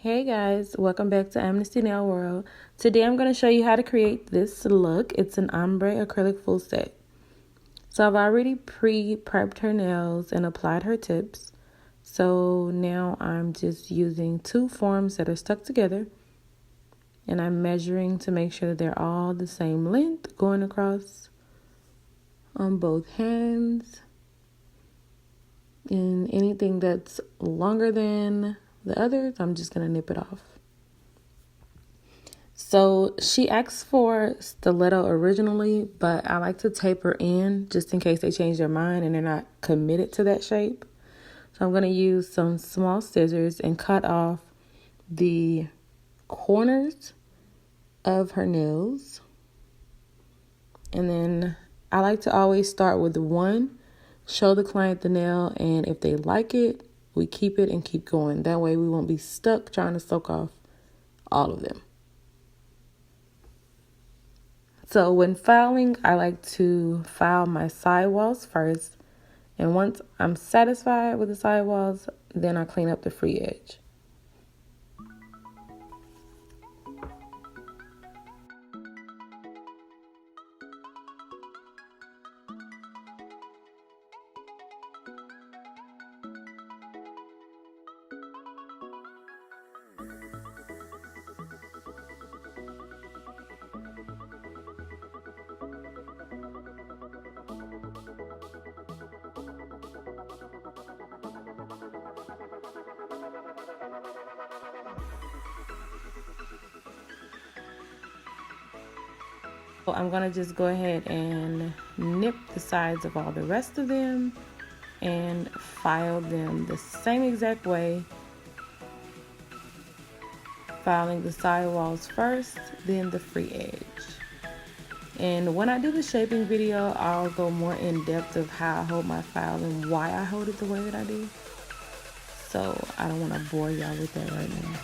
Hey guys, welcome back to Amnesty Nail World. Today I'm going to show you how to create this look. It's an ombre acrylic full set. So I've already pre-prepped her nails and applied her tips. So now I'm just using two forms that are stuck together. And I'm measuring to make sure that they're all the same length going across on both hands. And anything that's longer than the others, I'm just going to nip it off. So she asked for stiletto originally, but I like to taper in just in case they change their mind and they're not committed to that shape. So I'm going to use some small scissors and cut off the corners of her nails. And then I like to always start with one, show the client the nail, and if they like it, we keep it and keep going. That way we won't be stuck trying to soak off all of them. So when filing, I like to file my sidewalls first. And once I'm satisfied with the sidewalls, then I clean up the free edge. I'm going to just go ahead and nip the sides of all the rest of them and file them the same exact way. Filing the sidewalls first, then the free edge. And when I do the shaping video, I'll go more in depth of how I hold my file and why I hold it the way that I do. So I don't want to bore y'all with that right now.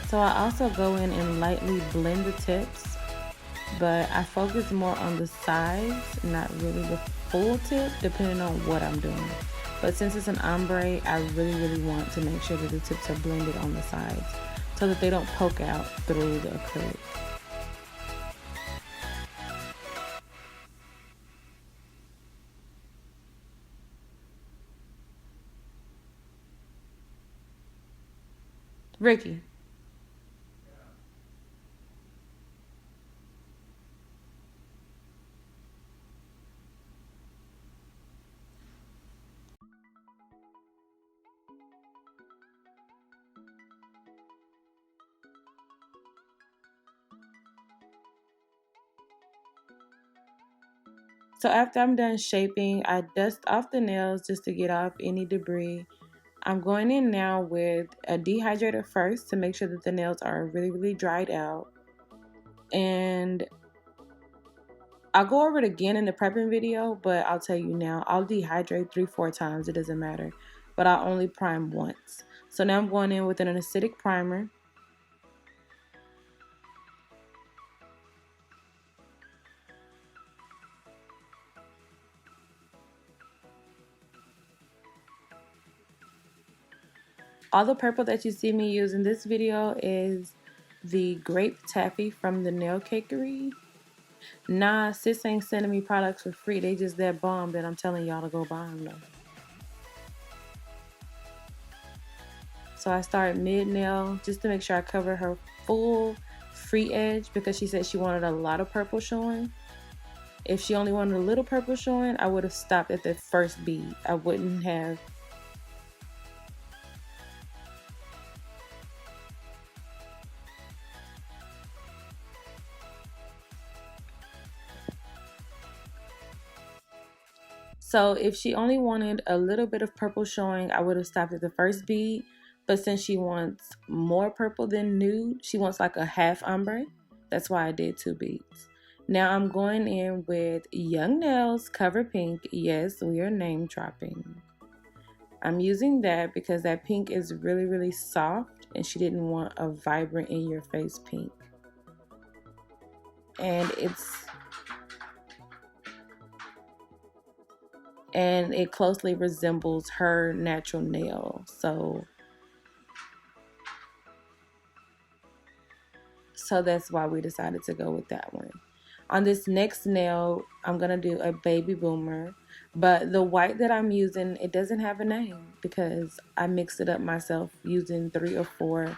So I also go in and lightly blend the tips, but I focus more on the sides, not really the full tip, depending on what I'm doing. But since it's an ombre, I really want to make sure that the tips are blended on the sides so that they don't poke out through the acrylic. Ricky. So after I'm done shaping, I dust off the nails just to get off any debris. I'm going in now with a dehydrator first to make sure that the nails are really, really dried out. And I'll go over it again in the prepping video, but I'll tell you now, I'll dehydrate 3-4 times, it doesn't matter. But I'll only prime once. So now I'm going in with an acidic primer. All the purple that you see me use in this video is the grape taffy from the Nail Cakery. Nah, sis ain't sending me products for free. They just that bomb that I'm telling y'all to go buy them though. So I start mid-nail just to make sure I cover her full free edge because she said she wanted a lot of purple showing. If she only wanted a little purple showing, I would have stopped at the first bead. I wouldn't have. So if she only wanted a little bit of purple showing, I would have stopped at the first bead. But since she wants more purple than nude, she wants like a half ombre. That's why I did 2 beads. Now I'm going in with Young Nails Cover Pink. Yes, we are name dropping. I'm using that because that pink is really, really soft and she didn't want a vibrant in your face pink. And it closely resembles her natural nail. So that's why we decided to go with that one. On this next nail, I'm going to do a baby boomer. But the white that I'm using, it doesn't have a name because I mixed it up myself using 3 or 4.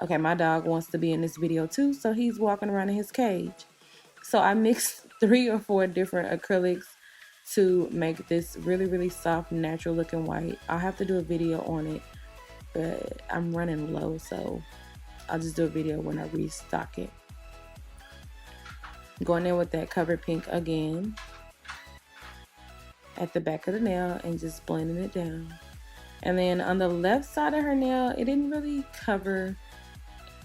Okay, my dog wants to be in this video too, so he's walking around in his cage. So I mixed 3 or 4 different acrylics to make this really, really soft, natural looking white. I'll have to do a video on it, but I'm running low, so I'll just do a video when I restock it. Going in with that cover pink again at the back of the nail and just blending it down. And then on the left side of her nail, it didn't really cover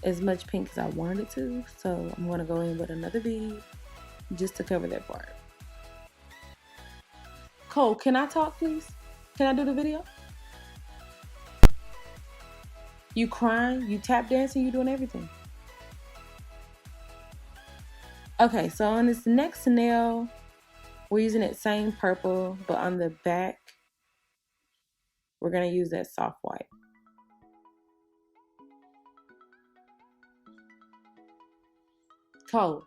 as much pink as I wanted it to, so I'm going to go in with another bead just to cover that part. Cole, can I talk, please? Can I do the video? You crying, you tap dancing, you doing everything. Okay, so on this next nail, we're using that same purple, but on the back, we're going to use that soft white. Cole.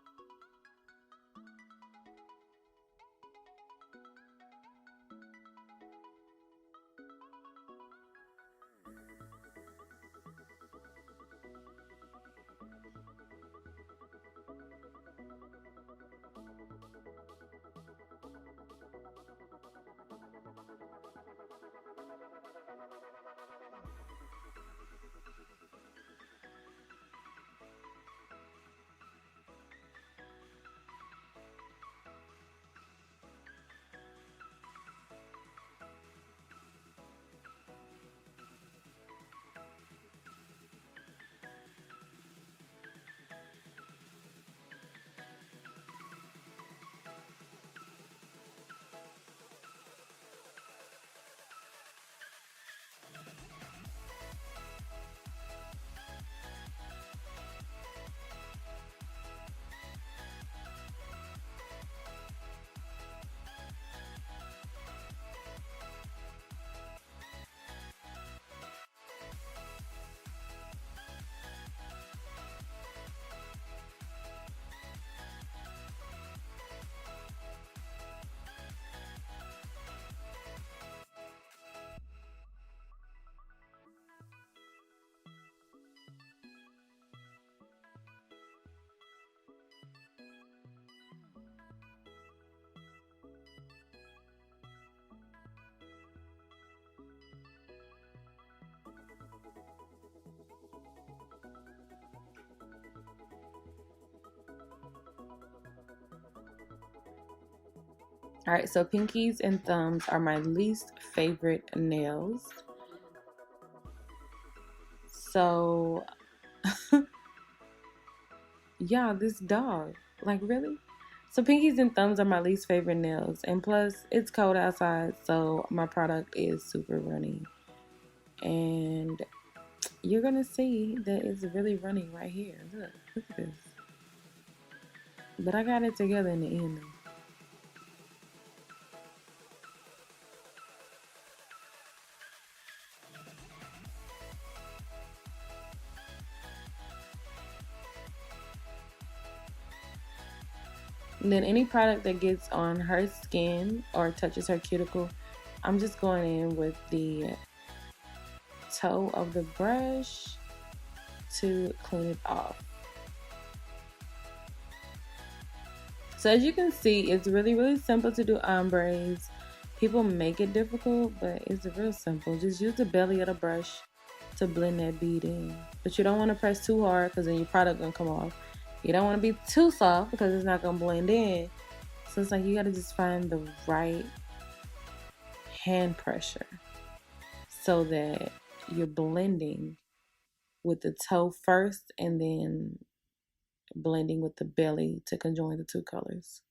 All right, so pinkies and thumbs are my least favorite nails. So, yeah, this dog, like really? So pinkies and thumbs are my least favorite nails, and plus it's cold outside, so my product is super runny. And you're gonna see that it's really running right here. Look at this. But I got it together in the end though. And then any product that gets on her skin or touches her cuticle, I'm just going in with the toe of the brush to clean it off. So as you can see, it's really simple to do ombres. People make it difficult, but it's real simple. Just use the belly of the brush to blend that bead in. But you don't want to press too hard because then your product gonna come off. You don't want to be too soft because it's not gonna blend in. So it's like you gotta just find the right hand pressure so that you're blending with the toe first and then blending with the belly to conjoin the two colors.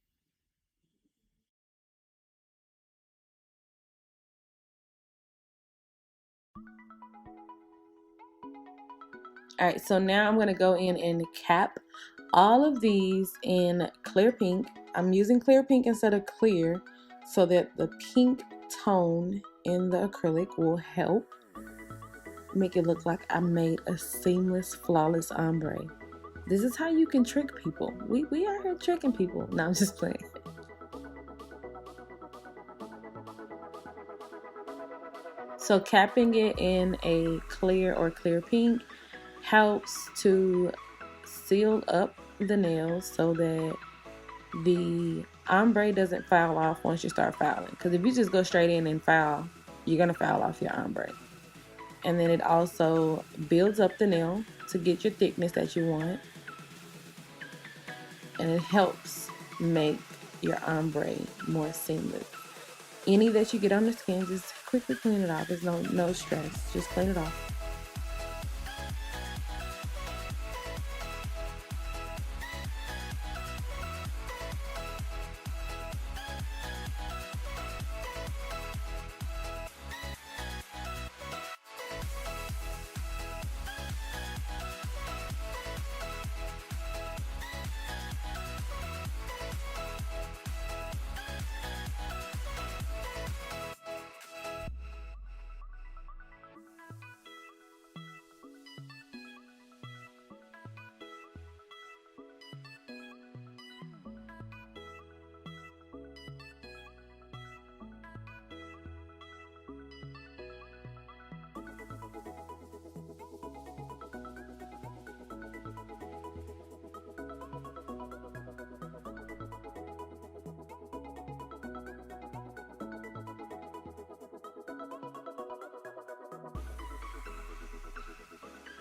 All right, so now I'm gonna go in and cap all of these in clear pink. I'm using clear pink instead of clear so that the pink tone in the acrylic will help make it look like I made a seamless, flawless ombre. This is how you can trick people. We are here tricking people. No, I'm just playing. So capping it in a clear or clear pink helps to seal up the nails so that the ombre doesn't foul off once you start fouling. Because if you just go straight in and foul, you're going to foul off your ombre. And then it also builds up the nail to get your thickness that you want. And it helps make your ombre more seamless. Any that you get on the skin, just quickly clean it off. There's no stress. Just clean it off.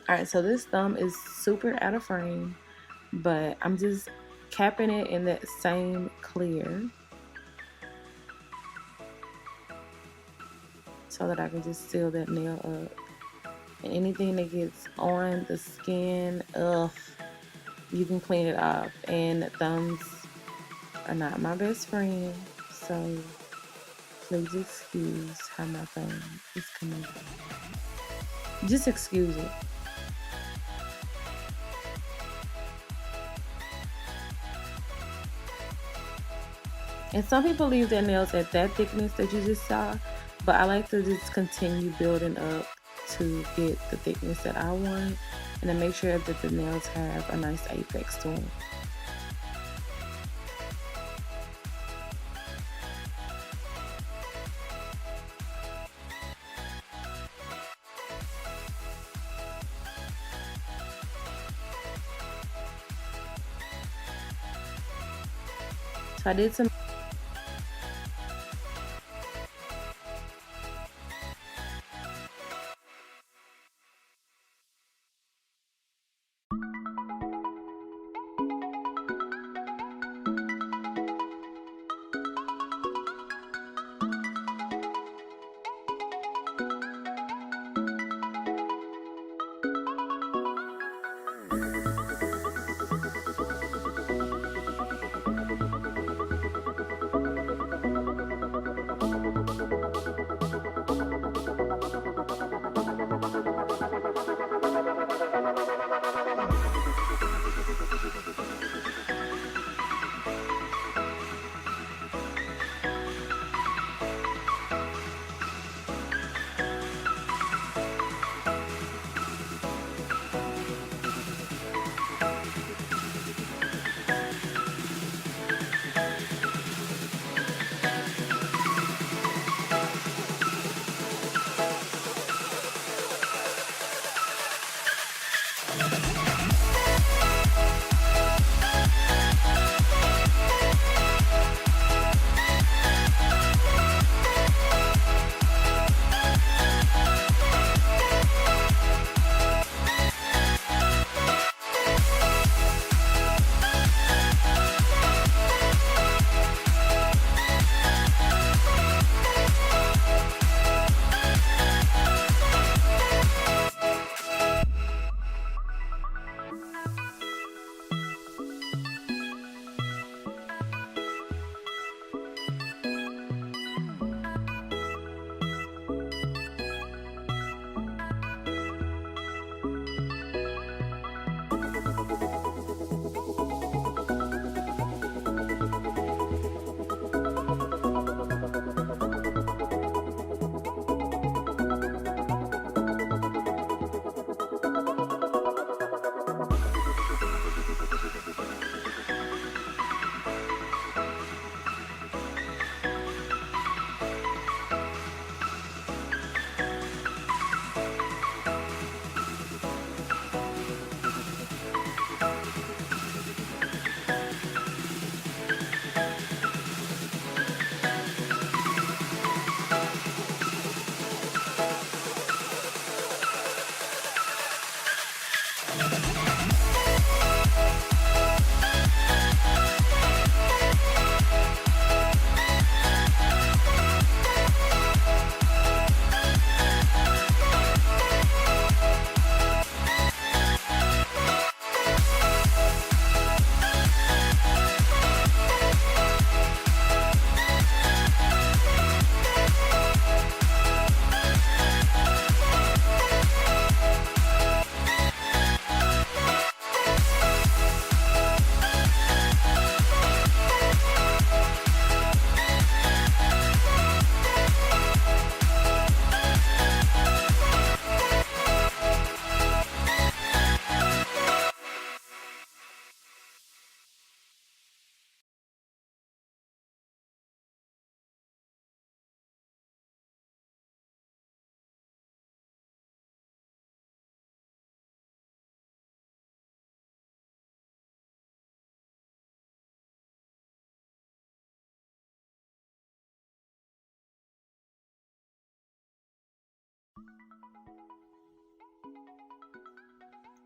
All right, so this thumb is super out of frame, but I'm just capping it in that same clear so that I can just seal that nail up. And anything that gets on the skin, you can clean it off. And thumbs are not my best friend, so please excuse how my thumb is coming out. Just excuse it. And some people leave their nails at that thickness that you just saw, but I like to just continue building up to get the thickness that I want and to make sure that the nails have a nice apex to them. So I did some.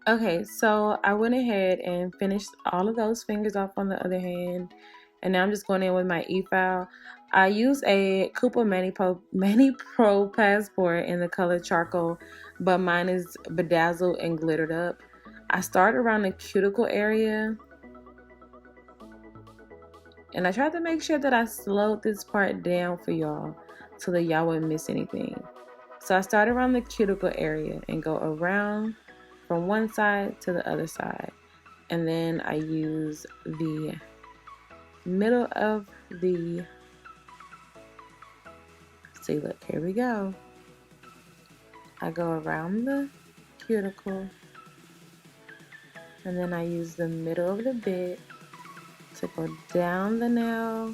Okay, so I went ahead and finished all of those fingers off on the other hand. And now I'm just going in with my e-file. I use a Coupa Mani Pro Passport in the color charcoal, but mine is bedazzled and glittered up. I start around the cuticle area, and I tried to make sure that I slowed this part down for y'all so that y'all wouldn't miss anything. So I start around the cuticle area and go around from one side to the other side. And then I use the middle of the, see, look, here we go. I go around the cuticle, and then I use the middle of the bit to go down the nail,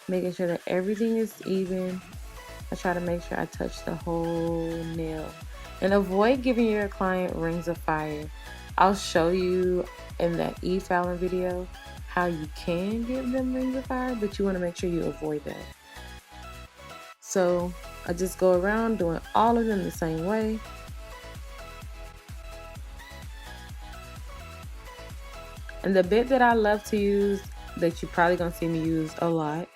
making sure that everything is even. I try to make sure I touch the whole nail. And avoid giving your client rings of fire. I'll show you in that e-filing video how you can give them rings of fire, but you want to make sure you avoid that. So I just go around doing all of them the same way. And the bit that I love to use, that you're probably gonna see me use a lot,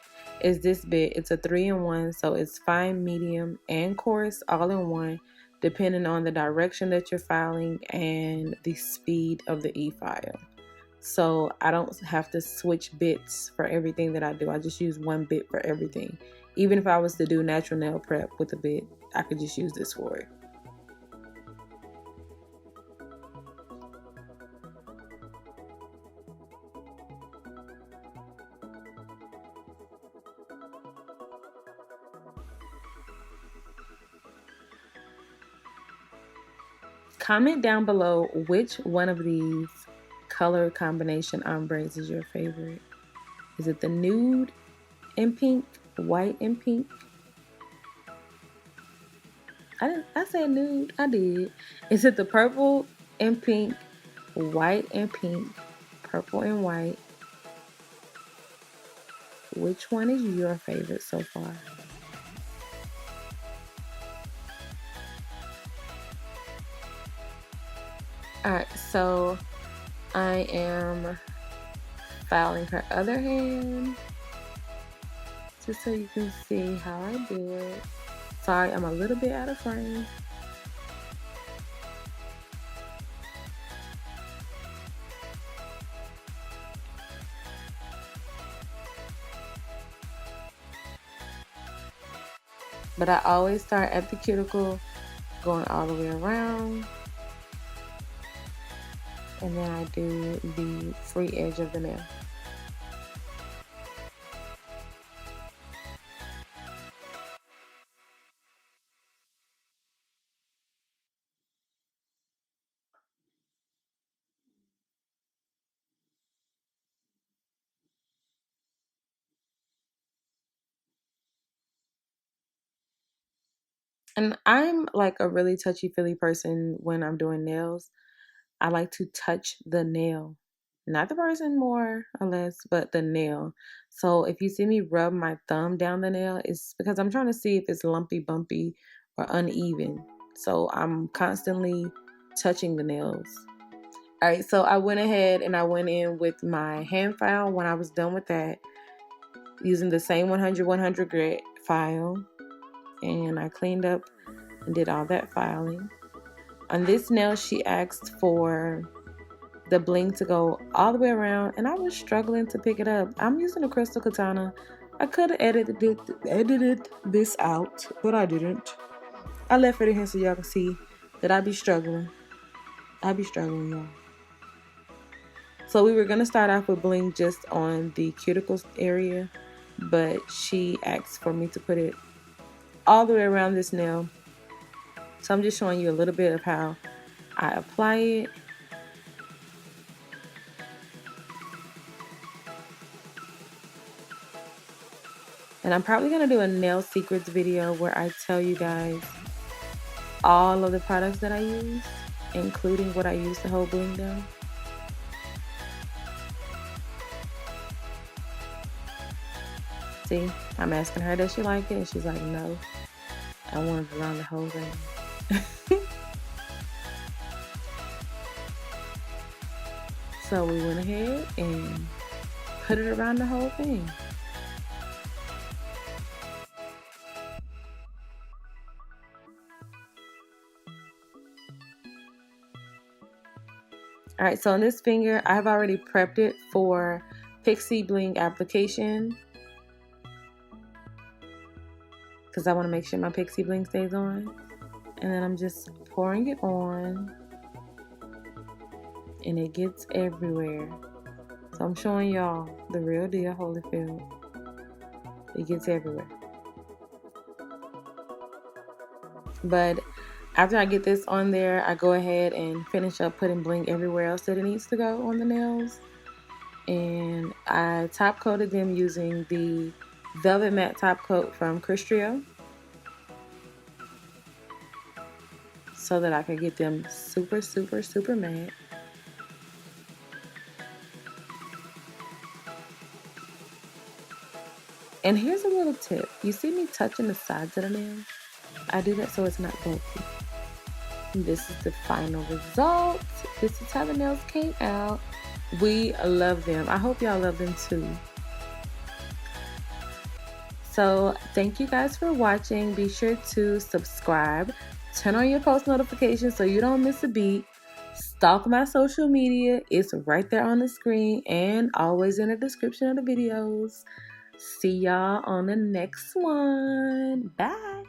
is this bit. It's a 3-in-1, so it's fine, medium, and coarse all in one, depending on the direction that you're filing and the speed of the e-file. So I don't have to switch bits for everything that I do. I just use one bit for everything. Even if I was to do natural nail prep with a bit, I could just use this for it. Comment down below which one of these color combination ombres is your favorite. Is it the nude and pink, white and pink? I said nude, I did. Is it the purple and pink, white and pink, purple and white? Which one is your favorite so far? Alright, so I am filing her other hand just so you can see how I do it. Sorry, I'm a little bit out of frame. But I always start at the cuticle, going all the way around. And then I do the free edge of the nail. And I'm like a really touchy-feely person when I'm doing nails. I like to touch the nail. Not the person more or less, but the nail. So if you see me rub my thumb down the nail, it's because I'm trying to see if it's lumpy, bumpy, or uneven. So I'm constantly touching the nails. All right, so I went ahead and I went in with my hand file when I was done with that, using the same 100 grit file. And I cleaned up and did all that filing. On this nail, she asked for the bling to go all the way around, and I was struggling to pick it up. I'm using a crystal katana. I could have edited this out, but I didn't. I left it in here so y'all can see that I be struggling. Y'all. So we were gonna start off with bling just on the cuticles area, but she asked for me to put it all the way around this nail. So I'm just showing you a little bit of how I apply it. And I'm probably going to do a nail secrets video where I tell you guys all of the products that I use, including what I use to hold bling down. See, I'm asking her does she like it, and she's like, no. I want it around the whole thing. So we went ahead and put it around the whole thing. All right, so on this finger, I've already prepped it for Pixie Bling application because I want to make sure my Pixie Bling stays on. And then I'm just pouring it on and it gets everywhere. So I'm showing y'all the real deal Holyfield. It gets everywhere. But after I get this on there, I go ahead and finish up putting bling everywhere else that it needs to go on the nails. And I top coated them using the Velvet Matte Top Coat from Chris Trio so that I could get them super, super, super matte. And here's a little tip. You see me touching the sides of the nail? I do that so it's not bulky. This is the final result. This is how the nails came out. We love them. I hope y'all love them too. So thank you guys for watching. Be sure to subscribe. Turn on your post notifications so you don't miss a beat. Stalk my social media. It's right there on the screen and always in the description of the videos. See y'all on the next one. Bye.